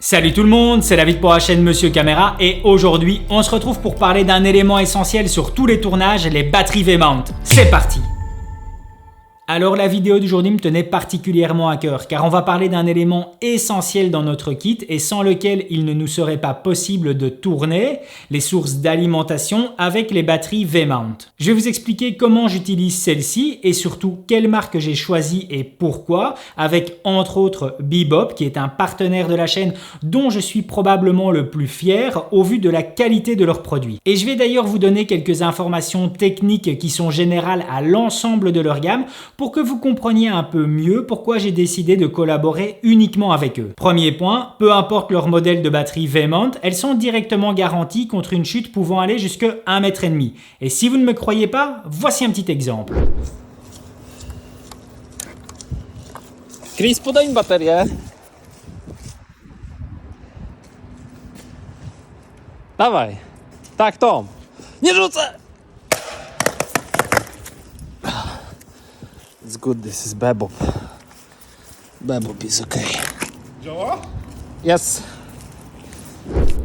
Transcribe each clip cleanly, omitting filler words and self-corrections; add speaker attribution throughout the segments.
Speaker 1: Salut tout le monde, c'est David pour la chaîne Monsieur Caméra et aujourd'hui on se retrouve pour parler d'un élément essentiel sur tous les tournages, les batteries V-mount. C'est parti! Alors la vidéo d'aujourd'hui me tenait particulièrement à cœur car on va parler d'un élément essentiel dans notre kit et sans lequel il ne nous serait pas possible de tourner, les sources d'alimentation avec les batteries V-mount. Je vais vous expliquer comment j'utilise celle-ci et surtout quelle marque j'ai choisie et pourquoi avec entre autres Bebop qui est un partenaire de la chaîne dont je suis probablement le plus fier au vu de la qualité de leurs produits. Et je vais d'ailleurs vous donner quelques informations techniques qui sont générales à l'ensemble de leur gamme pour que vous compreniez un peu mieux pourquoi j'ai décidé de collaborer uniquement avec eux. Premier point, peu importe leur modèle de batterie V-mount, elles sont directement garanties contre une chute pouvant aller jusqu'à 1,5 m. Et si vous ne me croyez pas, voici un petit exemple.
Speaker 2: Chris, podaj mi baterię. Dawaj. Tak, to. Nie rzucę! It's good, this is Bebop. Bebop is okay.
Speaker 3: Działa?
Speaker 2: Yes.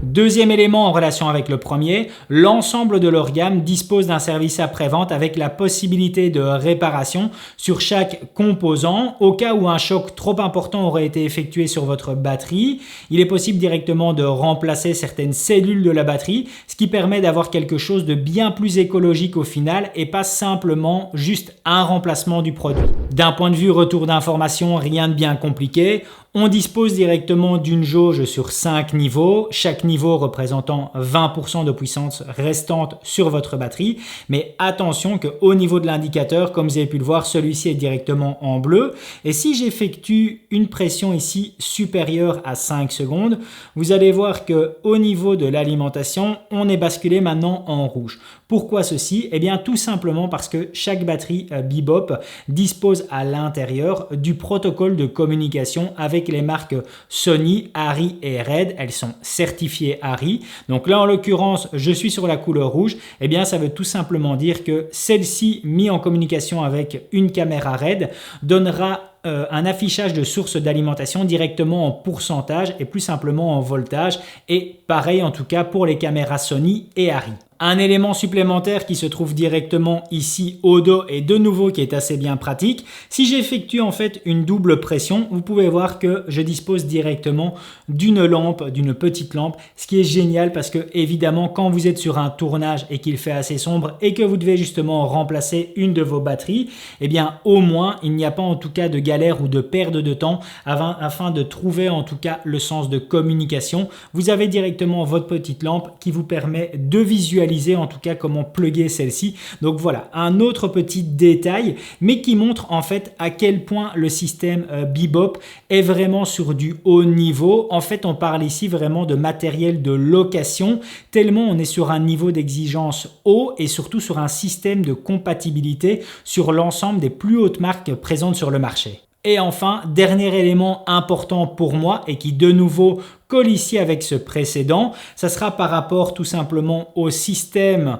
Speaker 1: Deuxième élément en relation avec le premier, l'ensemble de leur gamme dispose d'un service après-vente avec la possibilité de réparation sur chaque composant. Au cas où un choc trop important aurait été effectué sur votre batterie, il est possible directement de remplacer certaines cellules de la batterie, ce qui permet d'avoir quelque chose de bien plus écologique au final et pas simplement juste un remplacement du produit. D'un point de vue retour d'information, rien de bien compliqué. On dispose directement d'une jauge sur 5 niveaux, chaque niveau représentant 20% de puissance restante sur votre batterie. Mais attention qu'au niveau de l'indicateur, comme vous avez pu le voir, celui-ci est directement en bleu. Et si j'effectue une pression ici supérieure à 5 secondes, vous allez voir qu'au niveau de l'alimentation, on est basculé maintenant en rouge. Pourquoi ceci? Eh bien tout simplement parce que chaque batterie Bebop dispose à l'intérieur du protocole de communication avec les marques Sony, Arri et Red. Elles sont certifiées Arri. Donc là en l'occurrence je suis sur la couleur rouge. Eh bien ça veut tout simplement dire que celle-ci mise en communication avec une caméra Red donnera un affichage de source d'alimentation directement en pourcentage et plus simplement en voltage et pareil en tout cas pour les caméras Sony et Arri. Un élément supplémentaire qui se trouve directement ici au dos et de nouveau qui est assez bien pratique. Si j'effectue en fait une double pression, vous pouvez voir que je dispose directement d'une lampe, d'une petite lampe, ce qui est génial parce que évidemment quand vous êtes sur un tournage et qu'il fait assez sombre et que vous devez justement remplacer une de vos batteries, eh bien au moins il n'y a pas en tout cas de galère ou de perte de temps afin de trouver en tout cas le sens de communication. Vous avez directement votre petite lampe qui vous permet de visualiser en tout cas comment plugger celle-ci. Donc voilà, un autre petit détail, mais qui montre en fait à quel point le système Bebop est vraiment sur du haut niveau. En fait, on parle ici vraiment de matériel de location, tellement on est sur un niveau d'exigence haut et surtout sur un système de compatibilité sur l'ensemble des plus hautes marques présentes sur le marché. Et enfin, dernier élément important pour moi et qui de nouveau colle ici avec ce précédent, ça sera par rapport tout simplement au système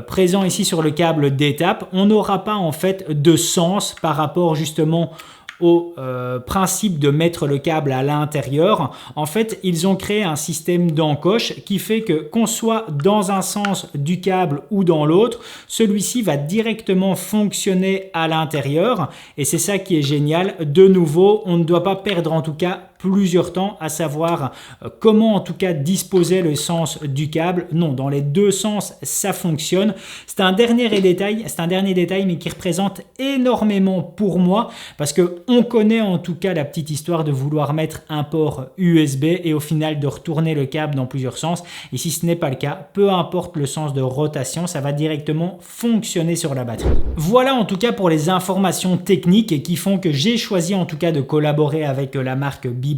Speaker 1: présent ici sur le câble d'étape. On n'aura pas en fait de sens par rapport justement au principe de mettre le câble à l'intérieur. En fait, ils ont créé un système d'encoche qui fait que qu'on soit dans un sens du câble ou dans l'autre, celui-ci va directement fonctionner à l'intérieur et c'est ça qui est génial. De nouveau, on ne doit pas perdre en tout cas plusieurs temps à savoir comment en tout cas disposer le sens du câble. Non, dans les deux sens ça fonctionne. C'est un dernier détail mais qui représente énormément pour moi parce que on connaît en tout cas la petite histoire de vouloir mettre un port USB et au final de retourner le câble dans plusieurs sens. Et si ce n'est pas le cas, peu importe le sens de rotation, ça va directement fonctionner sur la batterie. Voilà en tout cas pour les informations techniques qui font que j'ai choisi en tout cas de collaborer avec la marque Bebop.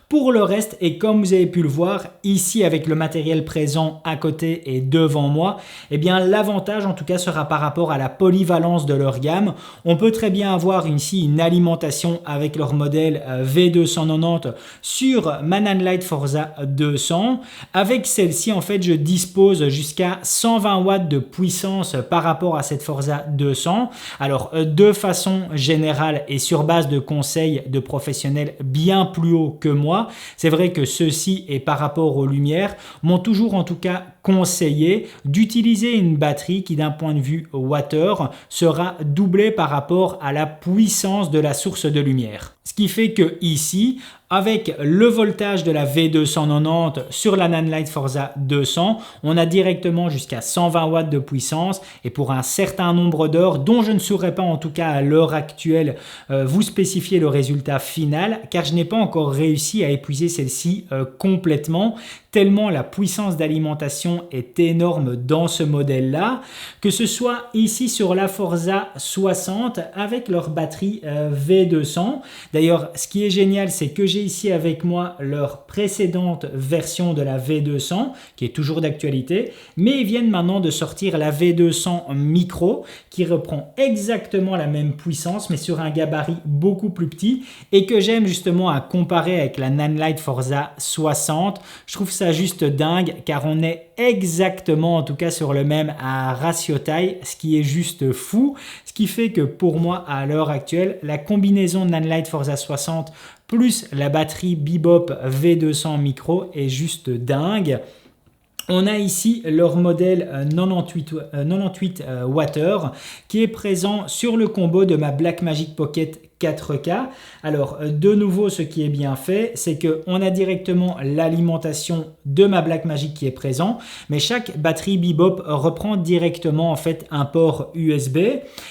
Speaker 1: Pour le reste, et comme vous avez pu le voir ici avec le matériel présent à côté et devant moi, eh bien l'avantage en tout cas sera par rapport à la polyvalence de leur gamme. On peut très bien avoir ici une alimentation avec leur modèle V290 sur Mananlite Forza 200. Avec celle-ci en fait je dispose jusqu'à 120 watts de puissance par rapport à cette Forza 200. Alors de façon générale et sur base de conseils de professionnels bien plus plus haut que moi. C'est vrai que ceci et par rapport aux lumières m'ont toujours en tout cas conseillé d'utiliser une batterie qui d'un point de vue wattheure sera doublée par rapport à la puissance de la source de lumière. Ce qui fait que ici, avec le voltage de la V290 sur la Nanlite Forza 200, on a directement jusqu'à 120 watts de puissance et pour un certain nombre d'heures dont je ne saurais pas en tout cas à l'heure actuelle vous spécifier le résultat final car je n'ai pas encore réussi à épuiser celle-ci complètement tellement la puissance d'alimentation est énorme dans ce modèle-là, que ce soit ici sur la Forza 60 avec leur batterie V200. D'ailleurs, ce qui est génial, c'est que j'ai ici avec moi leur précédente version de la V200, qui est toujours d'actualité, mais ils viennent maintenant de sortir la V200 Micro, qui reprend exactement la même puissance, mais sur un gabarit beaucoup plus petit, et que j'aime justement à comparer avec la Nanlite Forza 60. Je trouve ça juste dingue car on est exactement en tout cas sur le même ratio taille, ce qui est juste fou, ce qui fait que pour moi à l'heure actuelle la combinaison Nanlite Forza 60 plus la batterie Bebop V200 Micro est juste dingue. On a ici leur modèle 98 Wh qui est présent sur le combo de ma Blackmagic Pocket 4K. Alors de nouveau ce qui est bien fait c'est qu'on a directement l'alimentation de ma Blackmagic qui est présent mais chaque batterie Bebop reprend directement en fait un port USB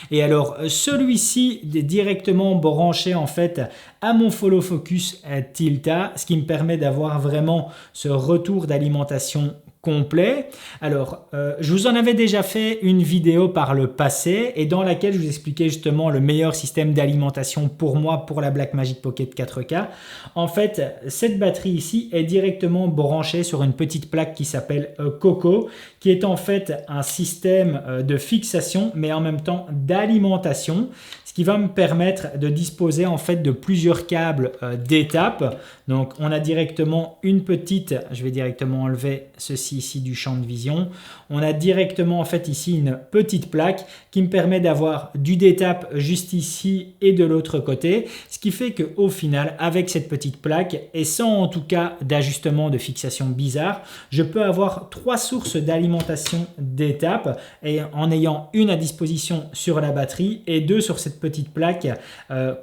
Speaker 1: et alors celui-ci est directement branché en fait à mon Follow Focus Tilta ce qui me permet d'avoir vraiment ce retour d'alimentation complet. Alors, je vous en avais déjà fait une vidéo par le passé et dans laquelle je vous expliquais justement le meilleur système d'alimentation pour moi pour la Blackmagic Pocket 4K. En fait, cette batterie ici est directement branchée sur une petite plaque qui s'appelle Coco, qui est en fait un système de fixation mais en même temps d'alimentation, ce qui va me permettre de disposer en fait de plusieurs câbles d'étape. Donc, on a directement une petite, je vais directement enlever ceci ici du champ de vision. On a directement en fait ici une petite plaque qui me permet d'avoir du d'étape juste ici et de l'autre côté. Ce qui fait qu'au final, avec cette petite plaque et sans en tout cas d'ajustement de fixation bizarre, je peux avoir 3 sources d'alimentation d'étape et en ayant une à disposition sur la batterie et 2 sur cette petite plaque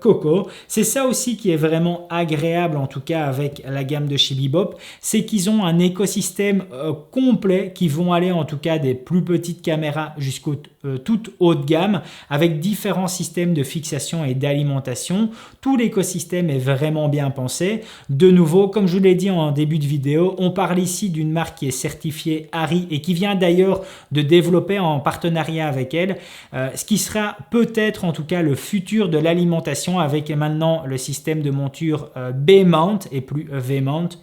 Speaker 1: Coco. C'est ça aussi qui est vraiment agréable en tout cas avec la gamme de chez Bebop, c'est qu'ils ont un écosystème complet qui vont aller en tout cas des plus petites caméras jusqu'au toute haute gamme avec différents systèmes de fixation et d'alimentation. Tout l'écosystème est vraiment bien pensé. De nouveau, comme je vous l'ai dit en début de vidéo, on parle ici d'une marque qui est certifiée ARRI et qui vient d'ailleurs de développer en partenariat avec elle ce qui sera peut-être en tout cas le futur de l'alimentation avec maintenant le système de monture B-mount et plus V-mount.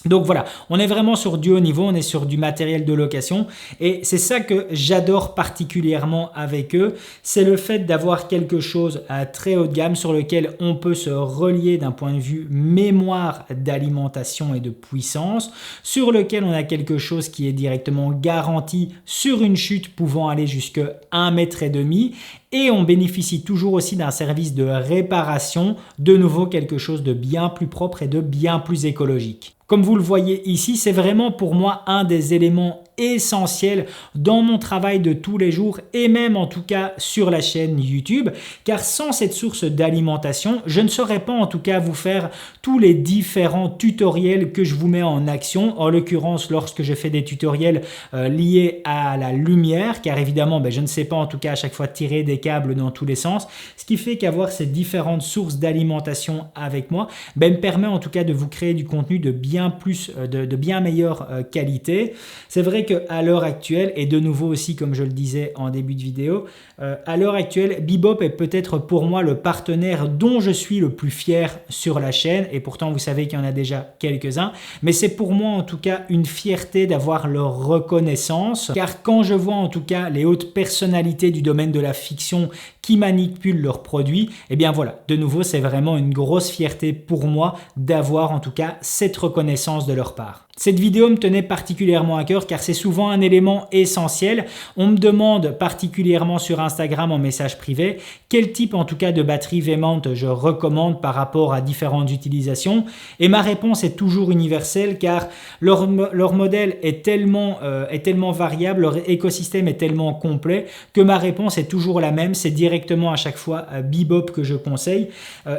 Speaker 1: Donc voilà, on est vraiment sur du haut niveau, on est sur du matériel de location et c'est ça que j'adore particulièrement avec eux, c'est le fait d'avoir quelque chose à très haut de gamme sur lequel on peut se relier d'un point de vue mémoire d'alimentation et de puissance, sur lequel on a quelque chose qui est directement garanti sur une chute pouvant aller jusqu'à 1,5 m et on bénéficie toujours aussi d'un service de réparation, de nouveau quelque chose de bien plus propre et de bien plus écologique. Comme vous le voyez ici, c'est vraiment pour moi un des éléments essentiels dans mon travail de tous les jours et même en tout cas sur la chaîne YouTube car sans cette source d'alimentation, je ne saurais pas en tout cas vous faire tous les différents tutoriels que je vous mets en action, en l'occurrence lorsque je fais des tutoriels liés à la lumière car évidemment je ne sais pas en tout cas à chaque fois tirer des câbles dans tous les sens, ce qui fait qu'avoir ces différentes sources d'alimentation avec moi me permet en tout cas de vous créer du contenu de bien meilleure qualité. C'est vrai qu'à l'heure actuelle, et de nouveau aussi comme je le disais en début de vidéo, à l'heure actuelle, Bebop est peut-être pour moi le partenaire dont je suis le plus fier sur la chaîne et pourtant vous savez qu'il y en a déjà quelques-uns, mais c'est pour moi en tout cas une fierté d'avoir leur reconnaissance car quand je vois en tout cas les hautes personnalités du domaine de la fiction qui manipulent leurs produits, et bien voilà, de nouveau c'est vraiment une grosse fierté pour moi d'avoir en tout cas cette reconnaissance de leur part. Cette vidéo me tenait particulièrement à cœur car c'est souvent un élément essentiel. On me demande particulièrement sur Instagram en message privé quel type en tout cas de batterie V-mount je recommande par rapport à différentes utilisations. Et ma réponse est toujours universelle car leur modèle est tellement variable, leur écosystème est tellement complet que ma réponse est toujours la même. C'est directement à chaque fois Bebop que je conseille.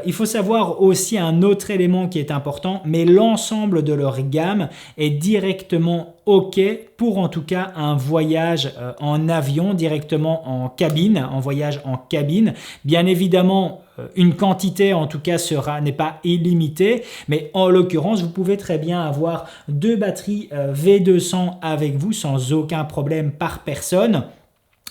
Speaker 1: Il faut savoir aussi un autre élément qui est important, mais l'ensemble de leur gamme est directement OK pour en tout cas un voyage en avion, directement en cabine, en voyage en cabine. Bien évidemment, une quantité en tout cas n'est pas illimitée, mais en l'occurrence, vous pouvez très bien avoir 2 batteries V200 avec vous sans aucun problème par personne,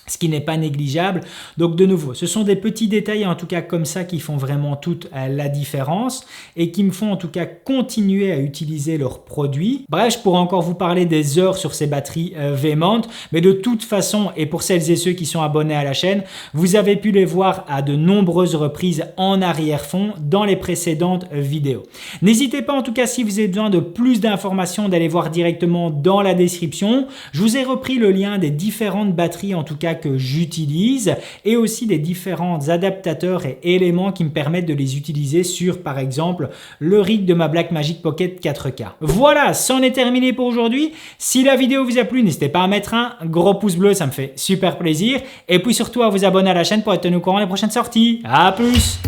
Speaker 1: ce qui n'est pas négligeable. Donc de nouveau, ce sont des petits détails en tout cas comme ça qui font vraiment toute la différence et qui me font en tout cas continuer à utiliser leurs produits. Bref, je pourrais encore vous parler des heures sur ces batteries V-mount, mais de toute façon, et pour celles et ceux qui sont abonnés à la chaîne, vous avez pu les voir à de nombreuses reprises en arrière-fond dans les précédentes vidéos. N'hésitez pas en tout cas si vous avez besoin de plus d'informations d'aller voir directement dans la description. Je vous ai repris le lien des différentes batteries en tout cas que j'utilise et aussi des différents adaptateurs et éléments qui me permettent de les utiliser sur par exemple le rig de ma Blackmagic Pocket 4K. Voilà, c'en est terminé pour aujourd'hui. Si la vidéo vous a plu, n'hésitez pas à mettre un gros pouce bleu, ça me fait super plaisir. Et puis surtout à vous abonner à la chaîne pour être tenu au courant des prochaines sorties. À plus!